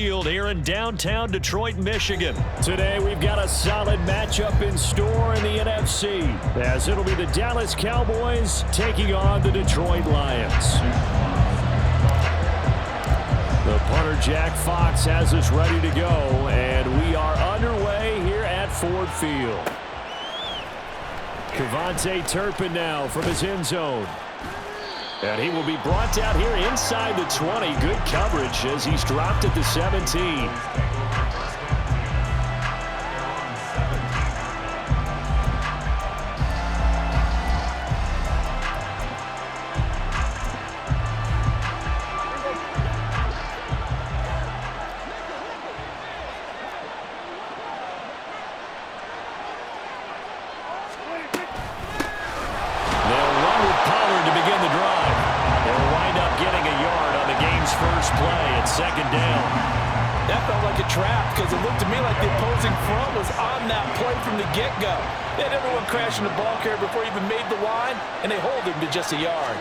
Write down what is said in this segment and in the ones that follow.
Field here in downtown Detroit, Michigan. Today we've got a solid matchup in store in the NFC, as it'll be the Dallas Cowboys taking on the Detroit Lions. The punter Jack Fox has us ready to go, and we are underway here at Ford Field. Kevontae Turpin now from his end zone. And he will be brought down here inside the 20. Good coverage as he's dropped at the 17. Second down. That felt like a trap because it looked to me like the opposing front was on that play from the get-go. They had everyone crashing the ball carrier before he even made the line, and they hold him to just a yard.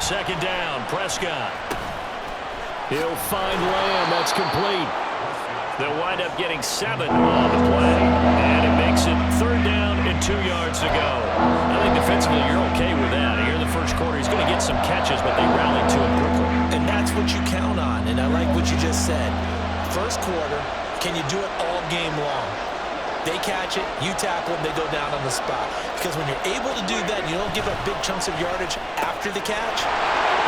Second down, Prescott. He'll find Lamb. That's complete. They'll wind up getting 7 on the play, and it makes it third down and 2 yards to go. I think defensively you're okay with that. Here in the first quarter, he's going to get some catches, but they rallied to him quickly. And that's what you count on, and I like what you just said. First quarter, can you do it all game long? They catch it, you tackle them, they go down on the spot. Because when you're able to do that, you don't give up big chunks of yardage after the catch.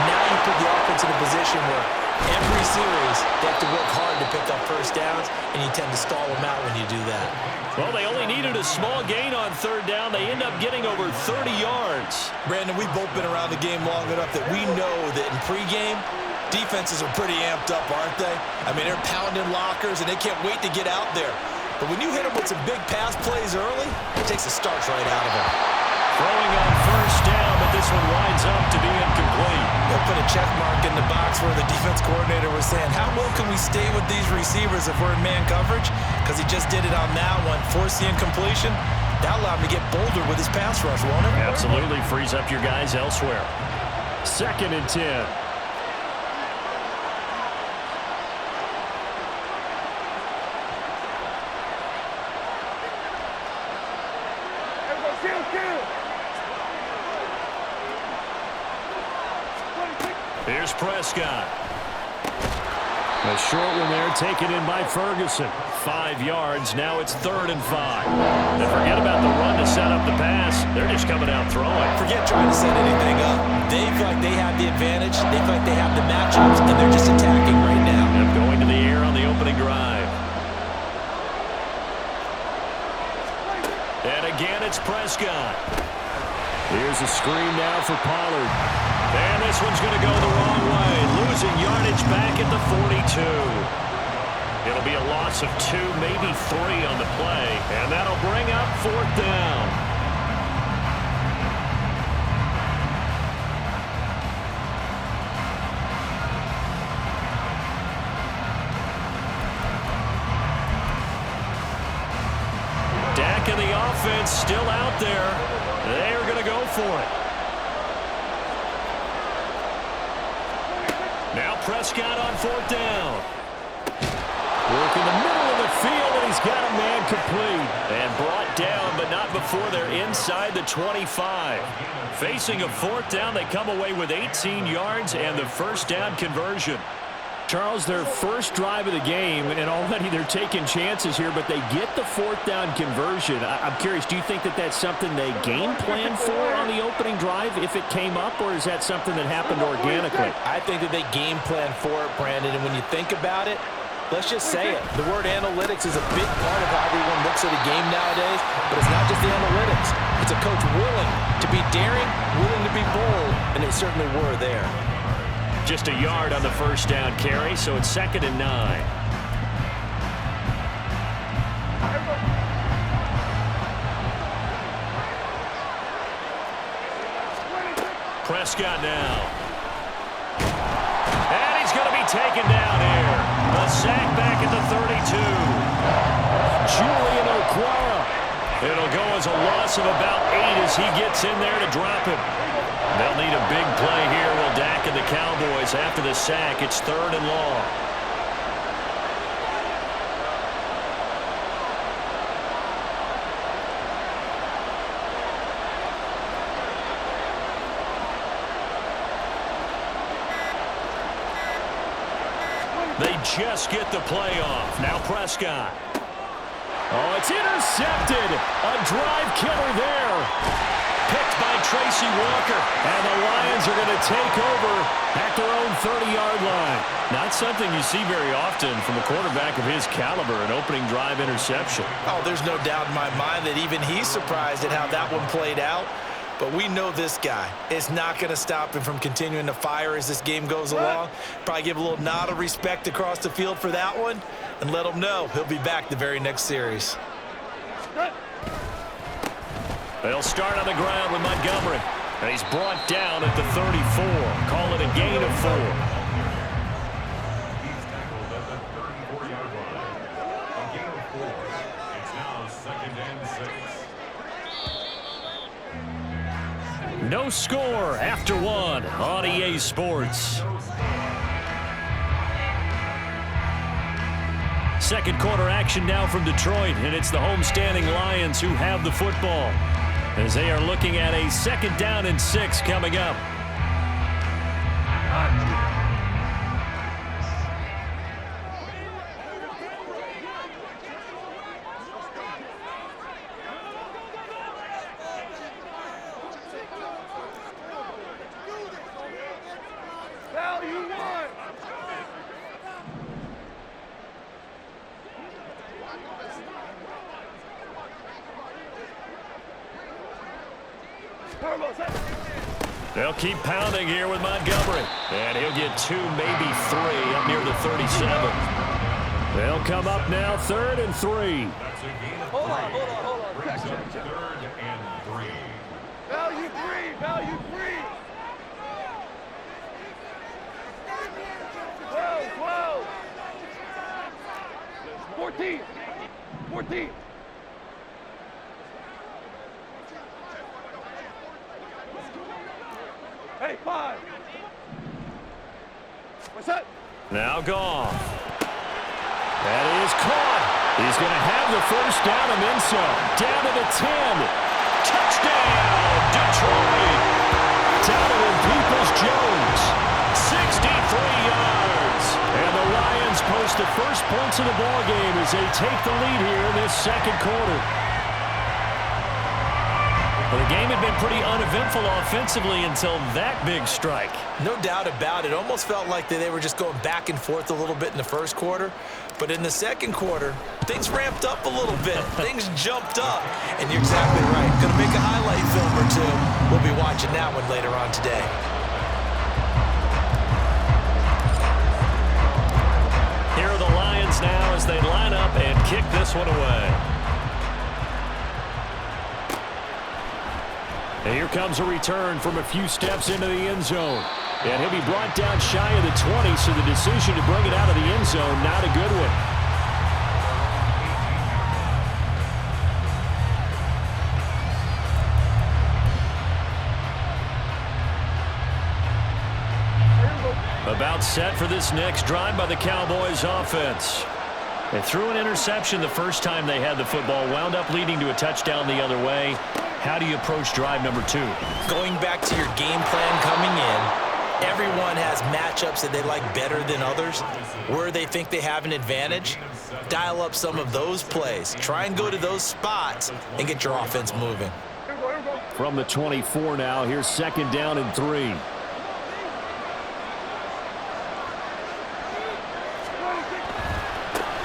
Now you put the offense in a position where every series they have to work hard to pick up first downs, and you tend to stall them out when you do that. Well, they only needed a small gain on third down. They end up getting over 30 yards. Brandon, we've both been around the game long enough that we know that in pregame, defenses are pretty amped up, aren't they? I mean, they're pounding lockers, and they can't wait to get out there. But when you hit them with some big pass plays early, it takes the starch right out of them. Throwing on first down, but this one winds up to be incomplete. They'll put a check mark in the box where the defense coordinator was saying, how well can we stay with these receivers if we're in man coverage? Because he just did it on that one, forced the incompletion. That allowed him to get bolder with his pass rush, won't it? Absolutely frees up your guys elsewhere. 2nd and 10. Here's Prescott. A short one there taken in by Ferguson. 5 yards. Now it's 3rd and 5. And forget about the run to set up the pass. They're just coming out throwing. Forget trying to set anything up. They feel like they have the advantage. They feel like they have the matchups, and they're just attacking right now. And going to the air on the opening drive. And again, it's Prescott. Here's a screen now for Pollard. And this one's going to go the wrong way. Losing yardage back at the 42. It'll be a loss of 2, maybe 3 on the play. And that'll bring up 4th down. Dak and the offense still out there. They're going to go for it. Now Prescott on 4th down. Work in the middle of the field, and he's got a man complete. And brought down, but not before they're inside the 25. Facing a 4th down, they come away with 18 yards and the first down conversion. Charles, their first drive of the game, and already they're taking chances here, but they get the 4th down conversion. I'm curious, do you think that that's something they game plan for on the opening drive if it came up, or is that something that happened organically? I think that they game plan for it, Brandon, and when you think about it, let's just say it. The word analytics is a big part of how everyone looks at a game nowadays, but it's not just the analytics. It's a coach willing to be daring, willing to be bold, and they certainly were there. Just a yard on the first down carry, so it's 2nd and 9. Prescott now. And he's going to be taken down here. A sack back at the 32. Julian Okwara. It'll go as a loss of about 8 as he gets in there to drop him. They'll need a big play here, will Dak and the Cowboys after the sack. It's 3rd and long. they just get the play off. Now Prescott. Oh, it's intercepted. A drive killer there. Picked by Tracy Walker. And the Lions are going to take over at their own 30-yard line. Not something you see very often from a quarterback of his caliber, an opening drive interception. Oh, there's no doubt in my mind that even he's surprised at how that one played out. But we know this guy is not going to stop him from continuing to fire as this game goes along. Probably give a little nod of respect across the field for that one and let him know he'll be back the very next series. They'll start on the ground with Montgomery. And he's brought down at the 34. Call it a gain of 4. He's tackled at the 34-yard line. A gain of 4. It's now 2nd and 6. No score after 1 on EA Sports. Second quarter action now from Detroit, and it's the homestanding Lions who have the football as they are looking at a 2nd down and 6 coming up. They'll keep pounding here with Montgomery. And he'll get 2, maybe 3 up near the 37. They'll come up now 3rd and 3. Hold on. Check. 3rd and 3. Value 3. 12. 14. Hey, 5. What's that? Now gone. That is caught. He's going to have the first down and then some. Down to the 10. Touchdown, Detroit. Donovan Peoples-Jones. 63 yards. And the Lions post the first points of the ballgame as they take the lead here in this second quarter. Well, the game had been pretty uneventful offensively until that big strike. No doubt about it. Almost felt like they were just going back and forth a little bit in the first quarter. But in the second quarter, things ramped up a little bit. Things jumped up. And you're exactly right. Going to make a highlight film or two. We'll be watching that one later on today. Here are the Lions now as they line up and kick this one away. And here comes a return from a few steps into the end zone. And he'll be brought down shy of the 20, so the decision to bring it out of the end zone, not a good one. About set for this next drive by the Cowboys offense. They threw an interception the first time they had the football, wound up leading to a touchdown the other way. How do you approach drive number 2? Going back to your game plan coming in, everyone has matchups that they like better than others. Where they think they have an advantage, dial up some of those plays. Try and go to those spots and get your offense moving. From the 24 now, here's 2nd down and 3.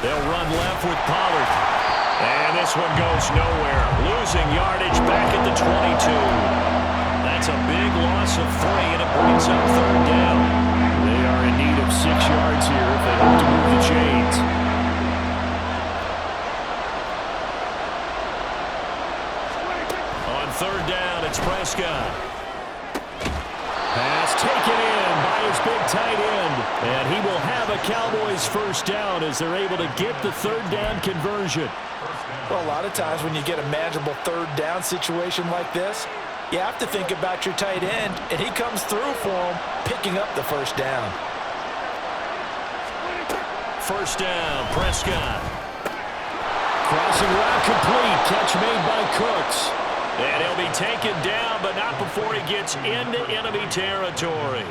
They'll run left with Pollard. And this one goes nowhere. Losing yardage back at the 22. That's a big loss of 3, and it brings up 3rd down. They are in need of 6 yards here if they hope to move the chains. On 3rd down, it's Prescott. Pass taken in by his big tight end. And he will have a Cowboys first down as they're able to get the 3rd down conversion. Well, a lot of times when you get a manageable 3rd down situation like this, you have to think about your tight end, and he comes through for him, picking up the first down. First down, Prescott. Crossing route complete. Catch made by Cooks. And he'll be taken down, but not before he gets into enemy territory.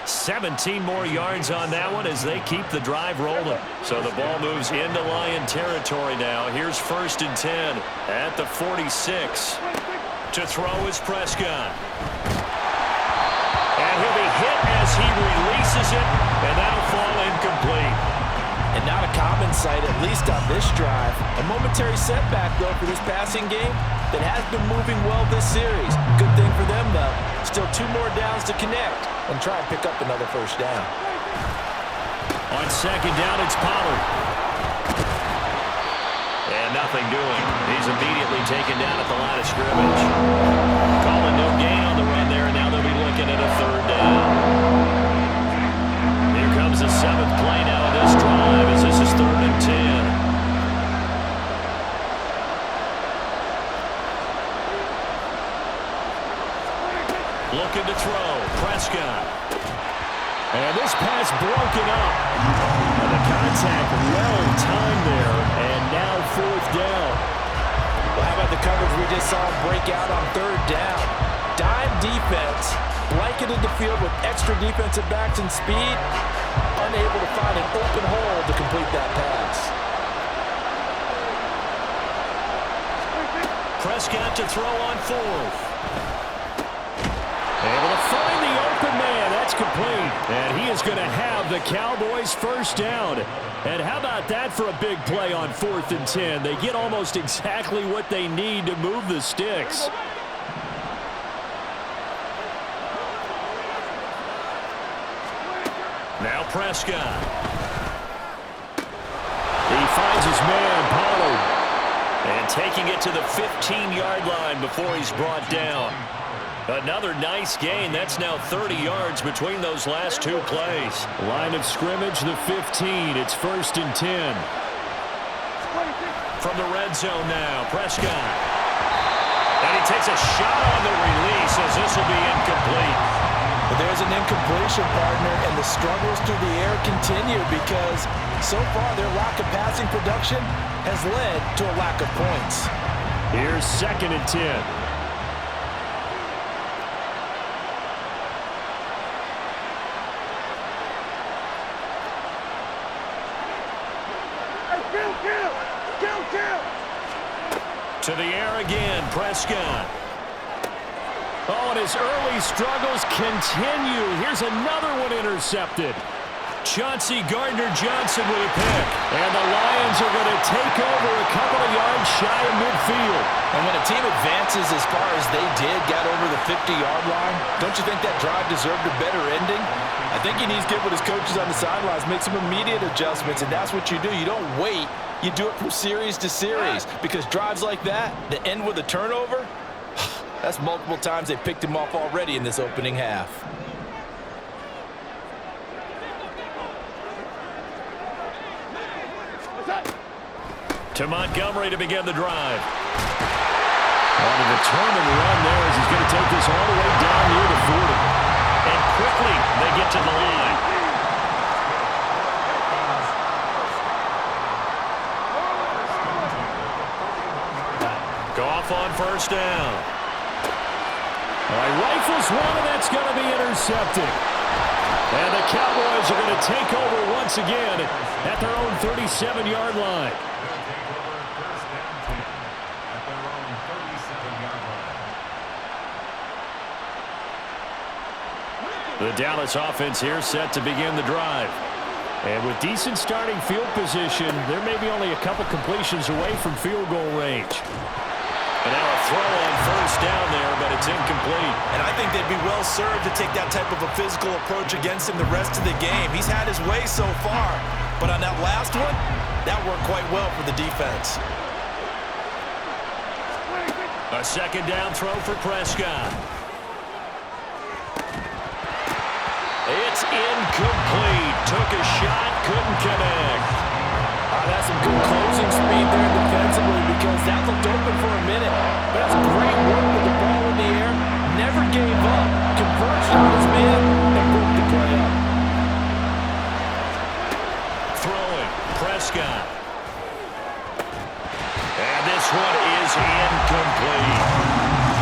17 more yards on that one as they keep the drive rolling. So the ball moves into Lion territory now. Here's 1st and 10 at the 46. To throw is Prescott. And he'll be hit as he releases it, and that'll fall incomplete. And not a common sight, at least on this drive. A momentary setback, though, for this passing game that has been moving well this series. Good thing for them, though. Still 2 more downs to connect and try and pick up another 1st down. On 2nd down, it's Pollard. And nothing doing. He's immediately taken down at the line of scrimmage. Calling no gain on the run there, and now they'll be looking at a 3rd down. Here comes the 7th play now of this drive as this is 3rd and 10. Looking to throw. Prescott. And this pass broken up. And the contact well timed there. And now 4th down. Well, how about the coverage we just saw break out on 3rd down? Dime defense, blanketed the field with extra defensive backs and speed, unable to find an open hole to complete that pass. Prescott to throw on 4th. Able to find the open man. That's complete. And he is going to have the Cowboys' 1st down. And how about that for a big play on 4th and 10? They get almost exactly what they need to move the sticks. Now Prescott. He finds his man, Pollard. And taking it to the 15-yard line before he's brought down. Another nice gain. That's now 30 yards between those last 2 plays. Line of scrimmage, the 15. It's 1st and 10. From the red zone now, Prescott. And he takes a shot on the release as this will be incomplete. But there's an incompletion, partner, and the struggles through the air continue because so far their lack of passing production has led to a lack of points. Here's 2nd and 10. To the air again, Prescott. Oh, and his early struggles continue. Here's another one intercepted. Chauncey Gardner-Johnson with a pick. And the Lions are going to take over a couple of yards shy of midfield. And when a team advances as far as they did, got over the 50-yard line, don't you think that drive deserved a better ending? I think he needs to get with his coaches on the sidelines, make some immediate adjustments, and that's what you do. You don't wait. You do it from series to series because drives like that end with a turnover, that's multiple times they picked him off already in this opening half. To Montgomery to begin the drive. On a determined run there as he's going to take this all the way down near the 40. And quickly they get to the line. Goff on 1st down. All right, rifles one, and that's going to be intercepted. And the Cowboys are going to take over once again at their own 37-yard line. The Dallas offense here set to begin the drive. And with decent starting field position, there may be only a couple completions away from field goal range. And now a throw on 1st down there, but it's incomplete. And I think they'd be well served to take that type of a physical approach against him the rest of the game. He's had his way so far, but on that last one, that worked quite well for the defense. A 2nd down throw for Prescott. It's incomplete. Took a shot, couldn't connect. That's some good closing speed there defensively because that looked open for a minute. But that's great work with the ball in the air. Never gave up. Converged on his man and broke the play up. Throwing. Prescott. And this one is incomplete.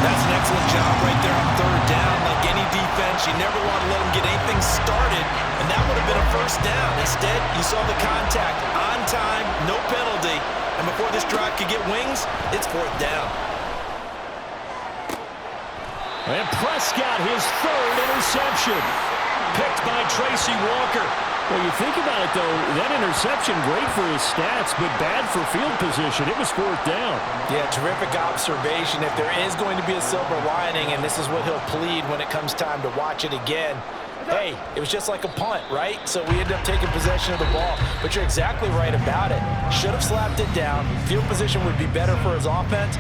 That's an excellent job right there on 3rd down. Like any defense defense. You never want to let them get anything started, and that would have been a first down. Instead, you saw the contact on time, no penalty, and before this drive could get wings, it's fourth down. And Prescott, his third interception. Picked by Tracy Walker. Well, you think about it, though, that interception, great for his stats, but bad for field position. It was fourth down. Yeah, terrific observation. If there is going to be a silver lining, and this is what he'll plead when it comes time to watch it again, hey, it was just like a punt, right? So we ended up taking possession of the ball. But you're exactly right about it. Should have slapped it down. Field position would be better for his offense.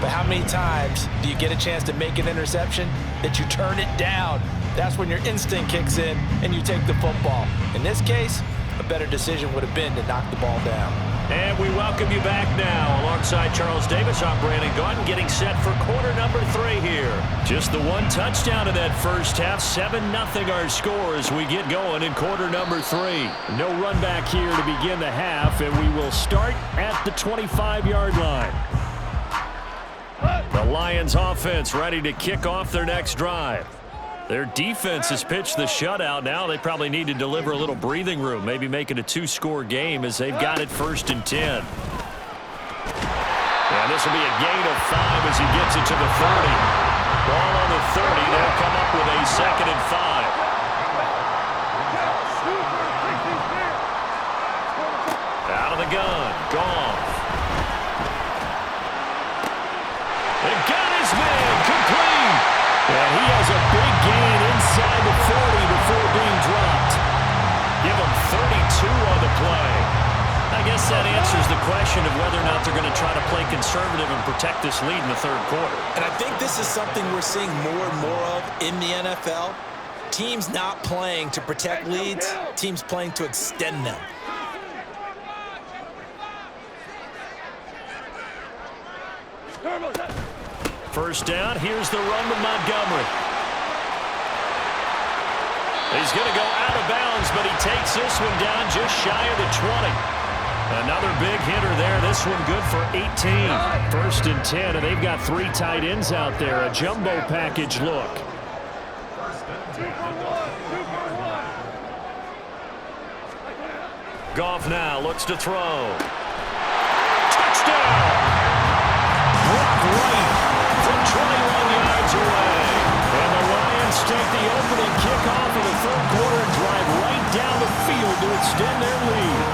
But how many times do you get a chance to make an interception that you turn it down? That's when your instinct kicks in and you take the football. In this case, a better decision would have been to knock the ball down. And we welcome you back now. Alongside Charles Davis, I'm Brandon Gaudin, getting set for quarter number 3 here. Just the one touchdown in that first half. 7-0 our score as we get going in quarter number 3. No run back here to begin the half, and we will start at the 25-yard line. The Lions offense ready to kick off their next drive. Their defense has pitched the shutout. Now they probably need to deliver a little breathing room, maybe make it a 2-score game as they've got it 1st and 10. And this will be a gain of 5 as he gets it to the 30. Ball on the 30. They'll come up with a 2nd and 5. Out of the gun. Goff. And got his man. Complete. And he has a big gain inside the 40 before being dropped. Give him 32 on the play. I guess that answers the question of whether or not they're going to try to play conservative and protect this lead in the 3rd quarter. And I think this is something we're seeing more and more of in the NFL. Teams not playing to protect leads, teams playing to extend them. First down, here's the run to Montgomery. He's going to go out of bounds, but he takes this one down just shy of the 20. Another big hitter there. This one good for 18. 1st and 10, and they've got 3 tight ends out there. A jumbo package look. Goff now looks to throw. Touchdown! Brock Wright from 21 yards away. And the Lions take the opening kickoff of the 3rd quarter and drive right down the field to extend their lead.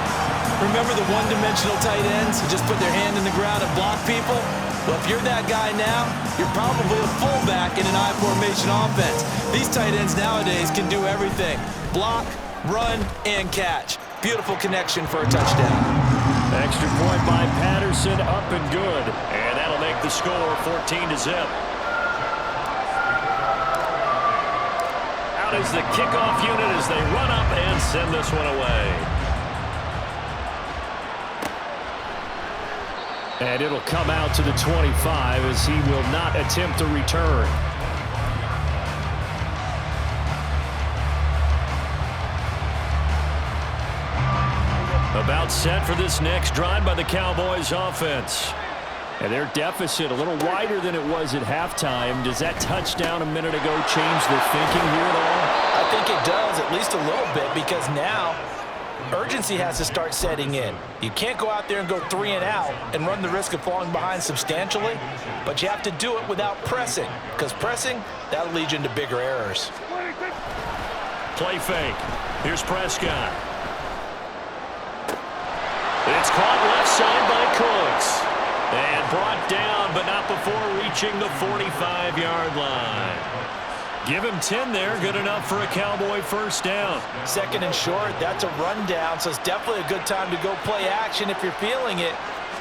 Remember the one-dimensional tight ends who just put their hand in the ground and block people? Well, if you're that guy now, you're probably a fullback in an I-formation offense. These tight ends nowadays can do everything. Block, run, and catch. Beautiful connection for a touchdown. Extra point by Patterson, up and good. And that'll make the score 14-0. Out is the kickoff unit as they run up and send this one away. And it'll come out to the 25 as he will not attempt a return. About set for this next drive by the Cowboys offense. And their deficit a little wider than it was at halftime. Does that touchdown a minute ago change their thinking here at all? I think it does, at least a little bit, because now urgency has to start setting in. You can't go out there and go 3 and out and run the risk of falling behind substantially, but you have to do it without pressing, because pressing, that'll lead you into bigger errors. Play fake. Here's Prescott. It's caught left side by Cooks. And brought down, but not before reaching the 45-yard line. Give him 10 there. Good enough for a Cowboy first down. 2nd and short, that's a rundown, so it's definitely a good time to go play action if you're feeling it.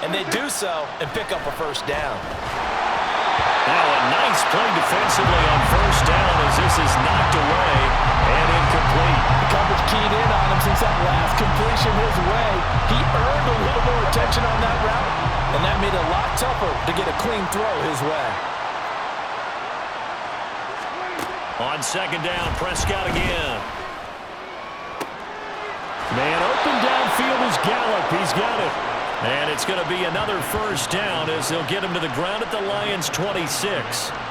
And they do so and pick up a first down. Now a nice play defensively on first down as this is knocked away and incomplete. The coverage keyed in on him since that last completion his way. He earned a little more attention on that route, and that made it a lot tougher to get a clean throw his way. On 2nd down, Prescott again. Man open downfield is Gallup. He's got it. And it's going to be another first down as they'll get him to the ground at the Lions' 26.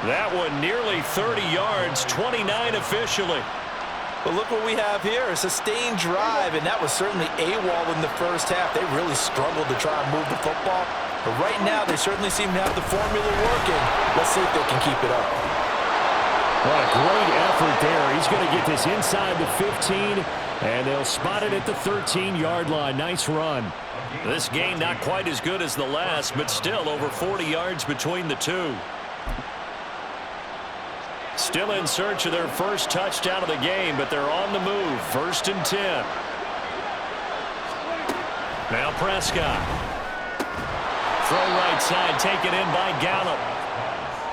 That one nearly 30 yards, 29 officially. But look what we have here, a sustained drive, and that was certainly AWOL in the first half. They really struggled to try and move the football. But right now, they certainly seem to have the formula working. Let's see if they can keep it up. What a great effort there. He's going to get this inside the 15, and they'll spot it at the 13-yard line. Nice run. This game not quite as good as the last, but still over 40 yards between the two. Still in search of their first touchdown of the game, but they're on the move. 1st and 10. Now Prescott. Throw right side, taken in by Gallup.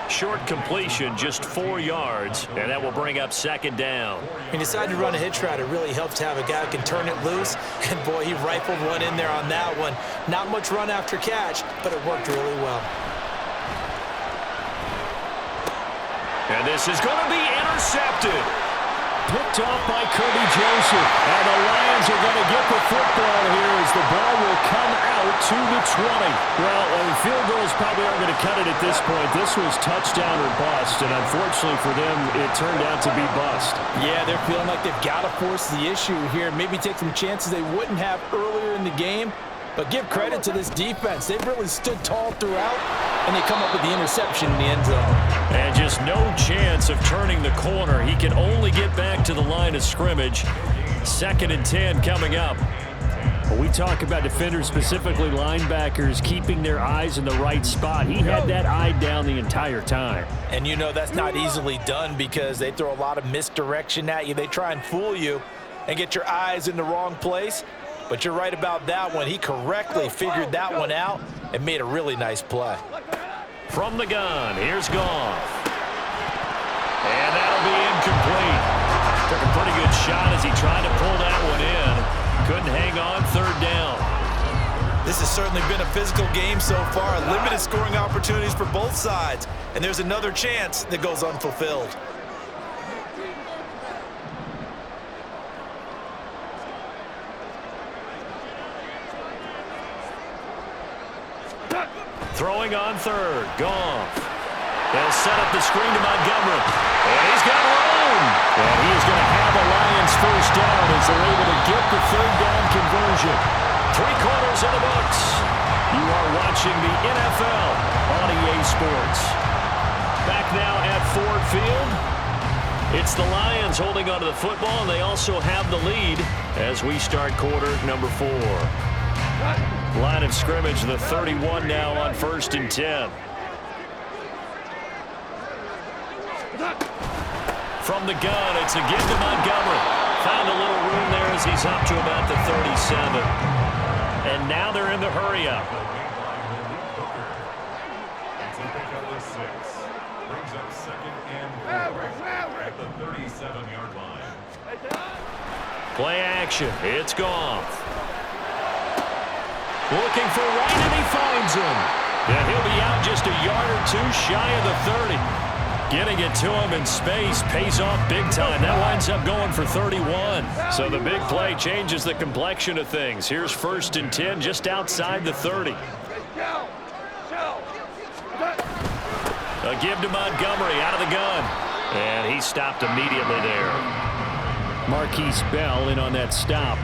Short completion, just 4 yards, and that will bring up 2nd down. He decided to run a hitch route. It really helps to have a guy who can turn it loose, and boy, he rifled one in there on that one. Not much run after catch, but it worked really well. And this is going to be intercepted. Picked off by Kirby Joseph. And the Lions are going to get the football here as the ball will come out to the 20. Well, field goals probably aren't going to cut it at this point. This was touchdown or bust, and unfortunately for them, it turned out to be bust. Yeah, they're feeling like they've got to force the issue here. Maybe take some chances they wouldn't have earlier in the game. But give credit to this defense. They've really stood tall throughout, and they come up with the interception in the end zone. And just no chance of turning the corner. He can only get back to the line of scrimmage. 2nd and 10 coming up. When we talk about defenders, specifically linebackers, keeping their eyes in the right spot. He had that eye down the entire time. And you know that's not easily done because they throw a lot of misdirection at you. They try and fool you and get your eyes in the wrong place. But you're right about that one. He correctly figured that one out and made a really nice play. From the gun, here's Goff. And that'll be incomplete. Took a pretty good shot as he tried to pull that one in. Couldn't hang on 3rd down. This has certainly been a physical game so far. Limited scoring opportunities for both sides. And there's another chance that goes unfulfilled. Throwing on 3rd, Goff. They'll set up the screen to Montgomery. And he's got room. And he is going to have a Lions first down as they're able to get the 3rd down conversion. 3 quarters in the books. You are watching the NFL on EA Sports. Back now at Ford Field. It's the Lions holding onto the football, and they also have the lead as we start quarter number 4. Line of scrimmage, the 31 now on 1st and 10. From the gun, it's a give to Montgomery. Found a little room there as he's up to about the 37. And now they're in the hurry-up. Brings up 2nd and 4 at the 37-yard line. Play action. It's Goff. Looking for right, and he finds him. And he'll be out just a yard or 2 shy of the 30. Getting it to him in space pays off big time. That winds up going for 31. So the big play changes the complexion of things. Here's 1st and 10 just outside the 30. A give to Montgomery out of the gun. And he stopped immediately there. Marquise Bell in on that stop.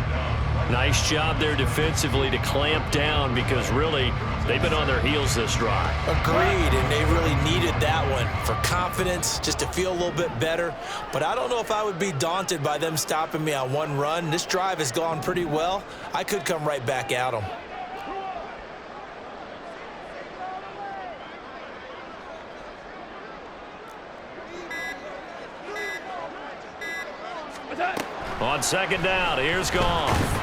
Nice job there defensively to clamp down because really they've been on their heels this drive. Agreed, and they really needed that one for confidence, just to feel a little bit better. But I don't know if I would be daunted by them stopping me on one run. This drive has gone pretty well. I could come right back at them. On 2nd down, here's Goff.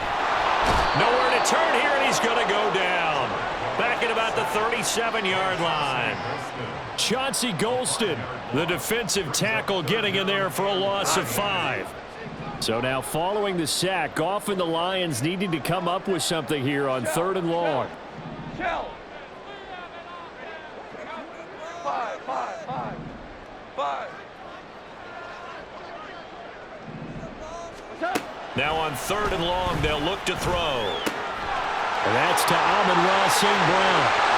Nowhere to turn here, and he's going to go down. Back at about the 37-yard line. Chauncey Golston, the defensive tackle, getting in there for a loss of 5. So now following the sack, Goff and the Lions needing to come up with something here on 3rd and long. 5. Now on 3rd and long, they'll look to throw. And that's to Amon-Ra St. Brown.